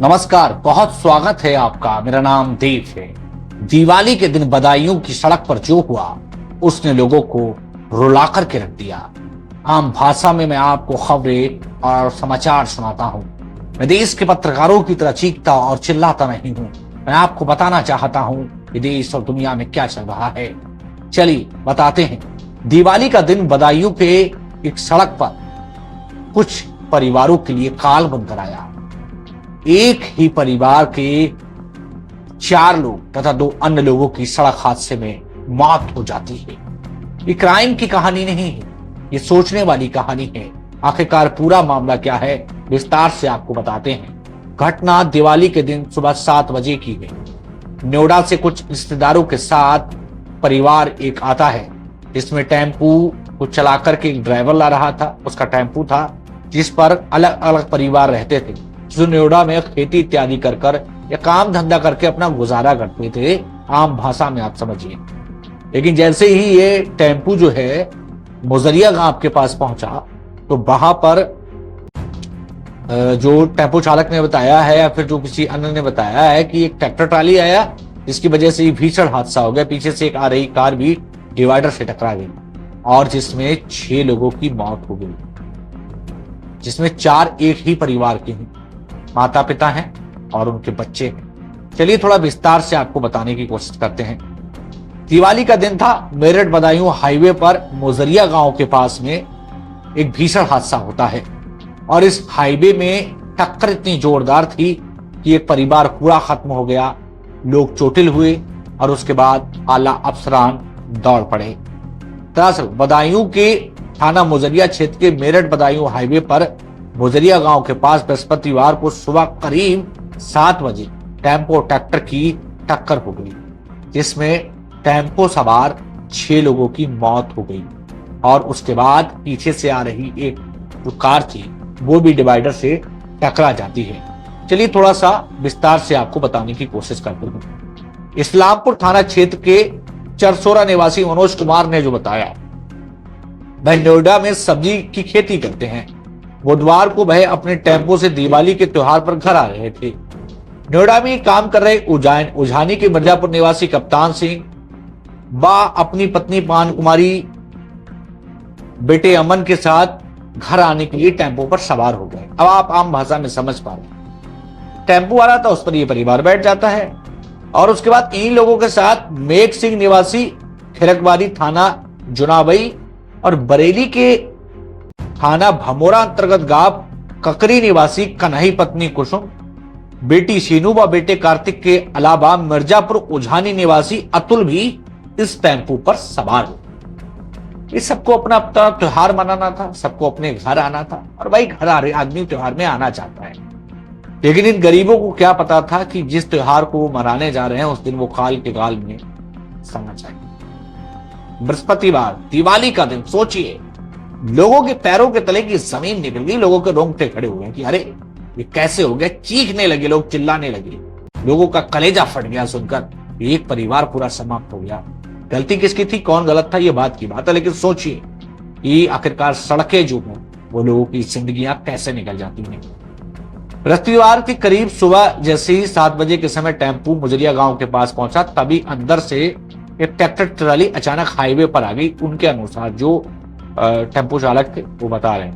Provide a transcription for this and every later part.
नमस्कार, बहुत स्वागत है आपका। मेरा नाम देव है। दिवाली के दिन बदायूं की सड़क पर जो हुआ उसने लोगों को रुला करके रख दिया। आम भाषा में मैं आपको खबरें और समाचार सुनाता हूं। मैं देश के पत्रकारों की तरह चीखता और चिल्लाता नहीं हूं। मैं आपको बताना चाहता हूं कि देश और दुनिया में क्या चल रहा है। चलिए बताते हैं। दिवाली का दिन बदायूं के एक सड़क पर कुछ परिवारों के लिए काल बनकर आया। एक ही परिवार के 4 लोग तथा 2 अन्य लोगों की सड़क हादसे में मौत हो जाती है। ये क्राइम की कहानी नहीं है, ये सोचने वाली कहानी है। आखिरकार पूरा मामला क्या है, विस्तार से आपको बताते हैं। घटना दिवाली के दिन सुबह 7 बजे की गई। नोएडा से कुछ रिश्तेदारों के साथ परिवार एक आता है, जिसमें टेम्पू को चला करके एक ड्राइवर ला रहा था। उसका टेम्पू था जिस पर अलग अलग परिवार रहते थे, जो नोएडा में खेती इत्यादि कर या काम धंधा करके अपना गुजारा करते थे। आम भाषा में आप समझिए। लेकिन जैसे ही ये टेम्पू जो है मुजरिया गांव के पास पहुंचा, तो वहां पर जो टेम्पो चालक ने बताया है या फिर जो किसी अन्य ने बताया है कि एक ट्रैक्टर ट्राली आया, जिसकी वजह से भीषण हादसा हो गया। पीछे से एक आ रही कार भी डिवाइडर से टकरा गई और जिसमें 6 लोगों की मौत हो गई, जिसमें 4 एक ही परिवार के हैं, माता पिता हैं और उनके बच्चे हैं। चलिए थोड़ा विस्तार से आपको बताने की कोशिश करते हैं। दिवाली का दिन था। मेरठ बदायूं हाईवे पर मोजरिया गांव के पास में एक भीषण हादसा होता है और इस हाईवे में टक्कर इतनी जोरदार थी कि एक परिवार पूरा खत्म हो गया। लोग चोटिल हुए और उसके बाद आला अफसरान दौड़ पड़े। दरअसल बदायूं के थाना मोजरिया क्षेत्र के मेरठ बदायूं हाईवे पर मोजरिया गांव के पास बृहस्पतिवार को सुबह करीब 7 बजे टेम्पो ट्रैक्टर की टक्कर हो गई, जिसमें टेम्पो सवार 6 लोगों की मौत हो गई और उसके बाद पीछे से आ रही एक जो कार थी वो भी डिवाइडर से टकरा जाती है। चलिए थोड़ा सा विस्तार से आपको बताने की कोशिश करते हैं। इस्लामपुर थाना क्षेत्र के चरसोरा निवासी मनोज कुमार ने जो बताया, वह नोएडा में सब्जी की खेती करते हैं। बुधवार को वह अपने टेम्पो से दिवाली के त्योहार पर घर आ रहे थे। नोएडा में काम कर रहे उजानी के मिर्जापुर निवासी कप्तान सिंह व अपनी पत्नी पान कुमारी बेटे अमन के साथ घर आने के लिए टेम्पो पर सवार हो गए। अब आप आम भाषा में समझ पा रहे। टेम्पो वाला था, उस पर यह परिवार बैठ जाता है और उसके बाद इन लोगों के साथ मेघ सिंह निवासी खिरकवारी थाना जुनावई और बरेली के थाना भमोरा अंतर्गत गांव ककरी निवासी कन्हई पत्नी कुसुम, बेटी सीनू व बेटे कार्तिक के अलावा मिर्जापुर उजानी निवासी अतुल भी इस टेम्पू पर सवार हो। इस सबको अपना अपना त्योहार मनाना था, सबको अपने घर आना था और भाई घर आ रहे आदमी त्योहार में आना चाहता है। लेकिन इन गरीबों को क्या पता था कि जिस त्योहार को वो मनाने जा रहे हैं उस दिन वो काल के गाल में सड़ना चाहिए। बृहस्पतिवार दिवाली का दिन, सोचिए लोगों के पैरों के तले की जमीन निकल गई। लोगों के रोंगटे खड़े हुए कि अरे ये कैसे हो गया। चीखने लगे लोग, चिल्लाने लगे। लोगों का कलेजा फट गया सुनकर एक परिवार पूरा समाप्त हो गया। गलती किसकी थी, कौन गलत था, ये बात की बात है। लेकिन सोचिए कि आखिरकार सड़कें जो हैं वो लोगों की जिंदगियां कैसे निकल जाती हैं। बृहस्पतिवार की करीब सुबह जैसे ही 7 बजे के समय टेम्पू मुजरिया गांव के पास पहुंचा, तभी अंदर से एक ट्रैक्टर ट्राली अचानक हाईवे पर आ गई। उनके अनुसार जो टेम्पो चालक थे वो बता रहे हैं,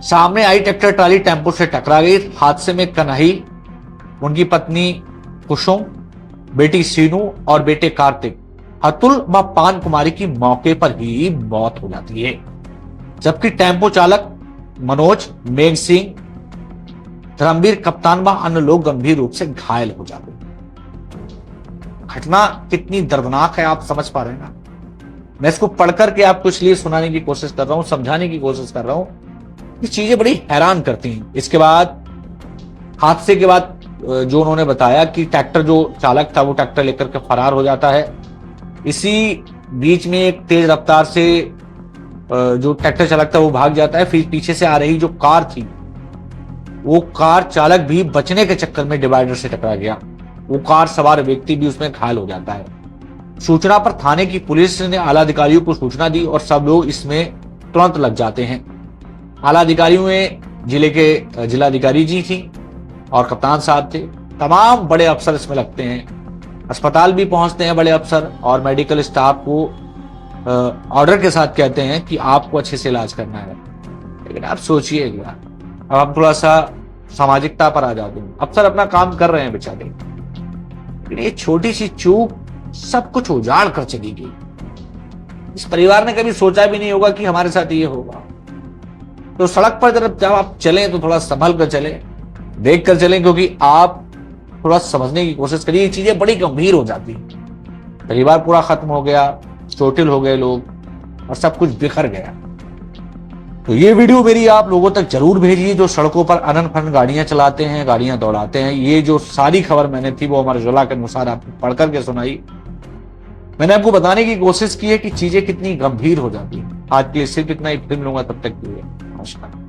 सामने आई ट्रैक्टर ट्राली टेम्पो से टकरा गई। हादसे में कन्हई, उनकी पत्नी कुसुम, बेटी सीनू और बेटे कार्तिक, अतुल व पान कुमारी की मौके पर ही मौत हो जाती है, जबकि टेम्पो चालक मनोज, मेघ सिंह, धर्मवीर, कप्तान व अन्य लोग गंभीर रूप से घायल हो जाते हैं। घटना कितनी दर्दनाक है आप समझ पा रहे हैं ना। मैं इसको पढ़कर के आपको इसलिए सुनाने की कोशिश कर रहा हूं, समझाने की कोशिश कर रहा हूं। ये चीजें बड़ी हैरान करती हैं। इसके बाद हादसे के बाद जो उन्होंने बताया कि ट्रैक्टर जो चालक था वो ट्रैक्टर लेकर के फरार हो जाता है। इसी बीच में एक तेज रफ्तार से जो ट्रैक्टर चालक था वो भाग जाता है। फिर पीछे से आ रही जो कार थी वो कार चालक भी बचने के चक्कर में डिवाइडर से टकरा गया। वो कार सवार व्यक्ति भी उसमें घायल हो जाता है। सूचना पर थाने की पुलिस ने आला अधिकारियों को सूचना दी और सब लोग इसमें तुरंत लग जाते हैं। आला अधिकारियों ने जिले के जिलाधिकारी जी थी और कप्तान साहब थे। तमाम बड़े अफसर इसमें लगते हैं, अस्पताल भी पहुंचते हैं बड़े अफसर और मेडिकल स्टाफ को ऑर्डर के साथ कहते हैं कि आपको अच्छे से इलाज करना है। लेकिन आप सोचिए एक बार, अब हम थोड़ा सा सामाजिकता पर आ जाते हैं। अफसर अपना काम कर रहे हैं बेचारे, लेकिन ये छोटी सी चूक सब कुछ उजाड़ कर चली गई। इस परिवार ने कभी सोचा भी नहीं होगा कि हमारे साथ ये होगा। तो सड़क पर जब आप चलें तो थोड़ा संभल कर चलें, देख कर चलें, क्योंकि आप थोड़ा समझने की कोशिश करिए, ये चीजें बड़ी गंभीर हो जाती हैं। परिवार पूरा खत्म हो गया, चोटिल हो गए लोग और सब कुछ बिखर गया। तो ये वीडियो मेरी आप लोगों तक जरूर भेजिए जो सड़कों पर अनन फन गाड़ियां चलाते हैं, गाड़ियां दौड़ाते हैं। ये जो सारी खबर मैंने थी वो हमारे उजाला के अनुसार आपको पढ़ करके सुनाई। मैंने आपको बताने की कोशिश की है कि चीजें कितनी गंभीर हो जाती है। आज के लिए सिर्फ इतना ही, फिर मिलूंगा, तब तक के लिए नमस्कार।